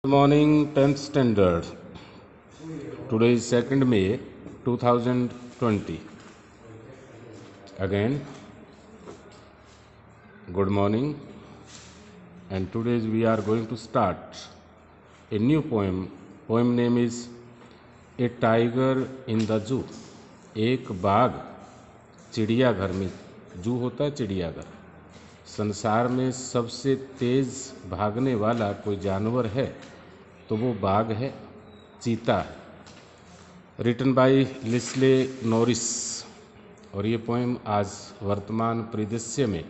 Good morning, 10th standard. Today is 2nd May 2020. Again, good morning. And today we are going to start a new poem. Poem name is A Tiger in the Zoo. एक बाघ चिड़ियाघर में, जू होता है चिड़ियाघर। संसार में सबसे तेज भागने वाला कोई जानवर है तो वो बाघ है, चीता है। Written by Leslie Norris. और ये पोएम आज वर्तमान परिदृश्य में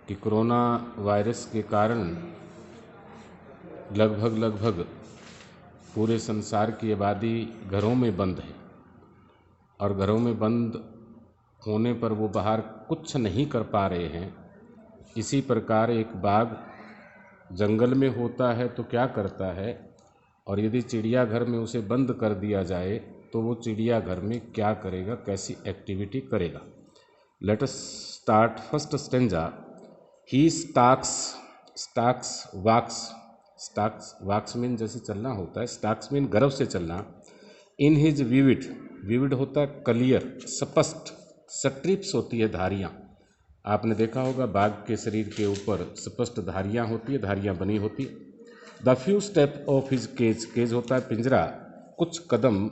कि कोरोना वायरस के कारण लगभग पूरे संसार की आबादी घरों में बंद है और घरों में बंद होने पर वो बाहर कुछ नहीं कर पा रहे हैं। इसी प्रकार एक बाघ जंगल में होता है तो क्या करता है, और यदि चिड़ियाघर में उसे बंद कर दिया जाए तो वो चिड़ियाघर में क्या करेगा, कैसी एक्टिविटी करेगा। Let us start first stanza. He stalks walks mean जैसे चलना होता है, स्टाक्स मीन गर्व से चलना। इन हिज विविड होता है क्लियर, स्पष्ट। स्ट्रिप्स होती है धारियाँ। आपने देखा होगा बाघ के शरीर के ऊपर स्पष्ट धारियाँ होती है, धारियाँ बनी होती। The few step of his cage होता है पिंजरा। कुछ कदम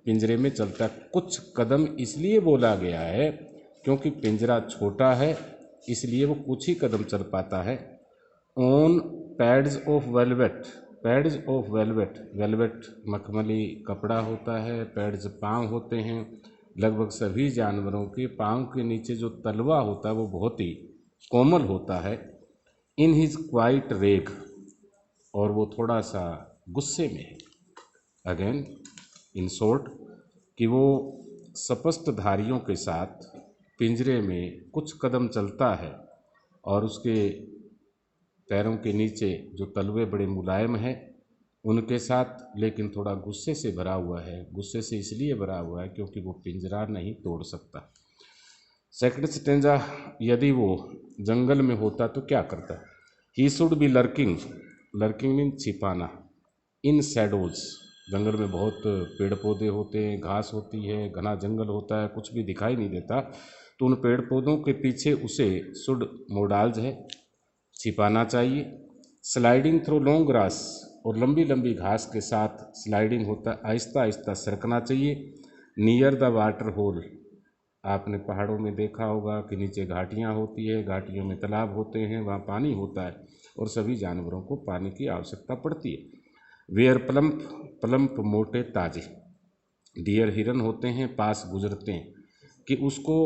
पिंजरे में चलता है। कुछ कदम इसलिए बोला गया है क्योंकि पिंजरा छोटा है, इसलिए वो कुछ ही कदम चल पाता है। ऑन पैड्स ऑफ वेलवेट मखमली कपड़ा होता है। पैड्स पाँव होते हैं। लगभग सभी जानवरों के पाँव के नीचे जो तलवा होता है वो बहुत ही कोमल होता है। इन हिज क्वाइट रेग, और वो थोड़ा सा गुस्से में है। अगेन इन शॉर्ट कि वो स्पष्ट धारियों के साथ पिंजरे में कुछ कदम चलता है और उसके पैरों के नीचे जो तलवे बड़े मुलायम हैं उनके साथ, लेकिन थोड़ा गुस्से से भरा हुआ है। गुस्से से इसलिए भरा हुआ है क्योंकि वो पिंजरा नहीं तोड़ सकता। सेकंड स्टेंजा, यदि वो जंगल में होता तो क्या करता। ही शुड बी लर्किंग मीन छिपाना। इन शैडोज, जंगल में बहुत पेड़ पौधे होते हैं, घास होती है, घना जंगल होता है, कुछ भी दिखाई नहीं देता, तो उन पेड़ पौधों के पीछे उसे शुड मोडाल्ज है, छिपाना चाहिए। स्लाइडिंग थ्रू लॉन्ग ग्रास, और लंबी लंबी घास के साथ स्लाइडिंग होता है, आहिस्ता आहिस्ता सरकना चाहिए। नियर द वाटर होल, आपने पहाड़ों में देखा होगा कि नीचे घाटियाँ होती है, घाटियों में तालाब होते हैं, वहाँ पानी होता है और सभी जानवरों को पानी की आवश्यकता पड़ती है। वेयर प्लम्प मोटे ताजे, डियर हिरन होते हैं, पास गुजरते हैं, कि उसको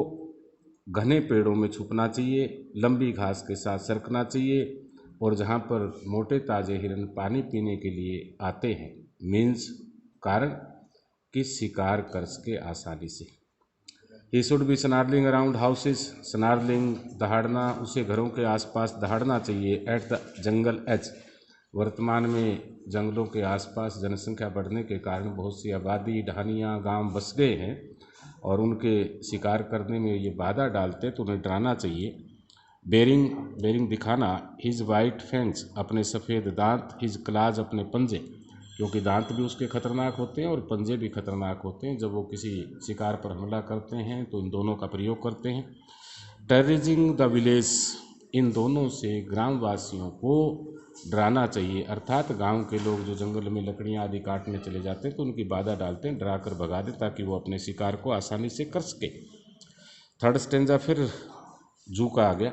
घने पेड़ों में छुपना चाहिए, लंबी घास के साथ सरकना चाहिए, और जहाँ पर मोटे ताजे हिरन पानी पीने के लिए आते हैं, मीन्स कारण कि शिकार कर सके आसानी से। He should be snarling around houses, snarling दहाड़ना, उसे घरों के आसपास दहाड़ना चाहिए। एट द जंगल एज, वर्तमान में जंगलों के आसपास जनसंख्या बढ़ने के कारण बहुत सी आबादी, ढानियाँ, गांव बस गए हैं और उनके शिकार करने में ये बाधा डालते, तो उन्हें डराना चाहिए। बेरिंग दिखाना। हिज वाइट फैंग्स, अपने सफ़ेद दांत। हिज क्लाज, अपने पंजे, क्योंकि दांत भी उसके खतरनाक होते हैं और पंजे भी खतरनाक होते हैं। जब वो किसी शिकार पर हमला करते हैं तो इन दोनों का प्रयोग करते हैं। टेररिजिंग द विलेज, इन दोनों से ग्रामवासियों को डराना चाहिए, अर्थात गांव के लोग जो जंगल में लकड़ियां आदि काटने चले जाते हैं तो उनकी बाधा डालते हैं, डरा कर भगा दें ताकि वो अपने शिकार को आसानी से कर सके। थर्ड स्टेंजा फिर जू का आ गया।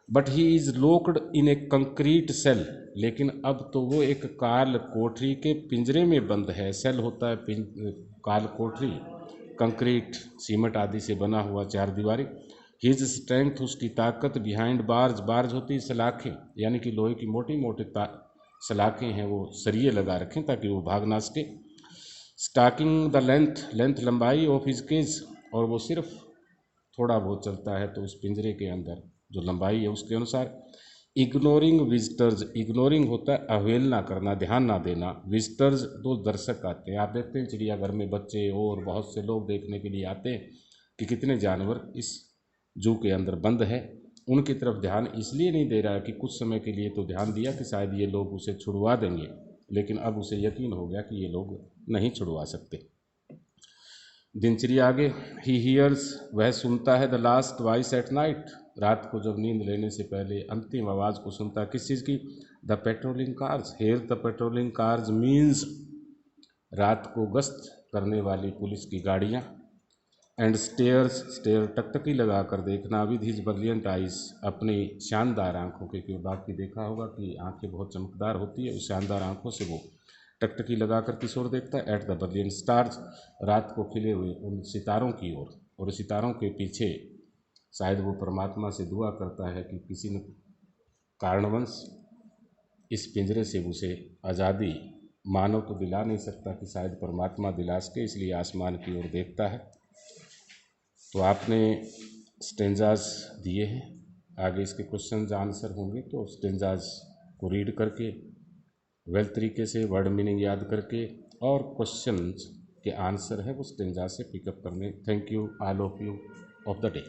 But he is locked in a concrete cell, लेकिन अब तो वो एक काल कोठरी के पिंजरे में बंद है। सेल होता है काल कोठरी, कंक्रीट सीमेंट आदि से बना हुआ चार दीवारी। हिज स्ट्रेंथ, उसकी ताकत। बिहाइंड बार्ज होती है सलाखें, यानी कि लोहे की मोटी मोटी सलाखें हैं, वो सरिये लगा रखें ताकि वो भाग ना सके। स्टाकिंग द लेंथ लंबाई ऑफ हिज केज, और वो सिर्फ थोड़ा बहुत चलता है तो उस पिंजरे के अंदर जो लंबाई है उसके अनुसार। इग्नोरिंग विजिटर्स, इग्नोरिंग होता है अवहेलना करना, ध्यान ना देना। विजिटर्स, दो दर्शक आते हैं। आप देखते हैं चिड़ियाघर में बच्चे और बहुत से लोग देखने के लिए आते हैं कि कितने जानवर इस जू के अंदर बंद है। उनकी तरफ ध्यान इसलिए नहीं दे रहा है कि कुछ समय के लिए तो ध्यान दिया कि शायद ये लोग उसे छुड़वा देंगे, लेकिन अब उसे यकीन हो गया कि ये लोग नहीं छुड़वा सकते। दिनचर्या आगे, ही हियर्स, वह सुनता है, the last voice at night, रात को जब नींद लेने से पहले अंतिम आवाज़ को सुनता है। किस चीज़ की? The patrolling cars, here the patrolling cars means रात को गश्त करने वाली पुलिस की गाड़ियाँ। एंड स्टेयर्स, स्टेयर टकटकी लगा कर देखना, विद हिज ब्रिलियंट आइज, अपनी शानदार आँखों के, क्योंकि बाकी देखा होगा कि आँखें बहुत चमकदार होती है, उस शानदार आँखों से वो टकटकी लगा कर किस ओर देखता है? एट द ब्रिलियंट स्टार्स, रात को खिले हुए उन सितारों की ओर, और सितारों के पीछे शायद वो परमात्मा से दुआ करता है कि किसी न कारणवश इस पिंजरे से उसे आज़ादी मानव तो दिला नहीं सकता, कि शायद परमात्मा दिला सके, इसलिए आसमान की ओर देखता है। तो आपने स्टेंजाज दिए हैं, आगे इसके क्वेश्चन आंसर होंगे, तो स्टेंजाज को रीड करके वेल तरीके से वर्ड मीनिंग याद करके और क्वेश्चंस के आंसर है वो स्टेंजा से पिकअप करने। Thank you all of you of the day.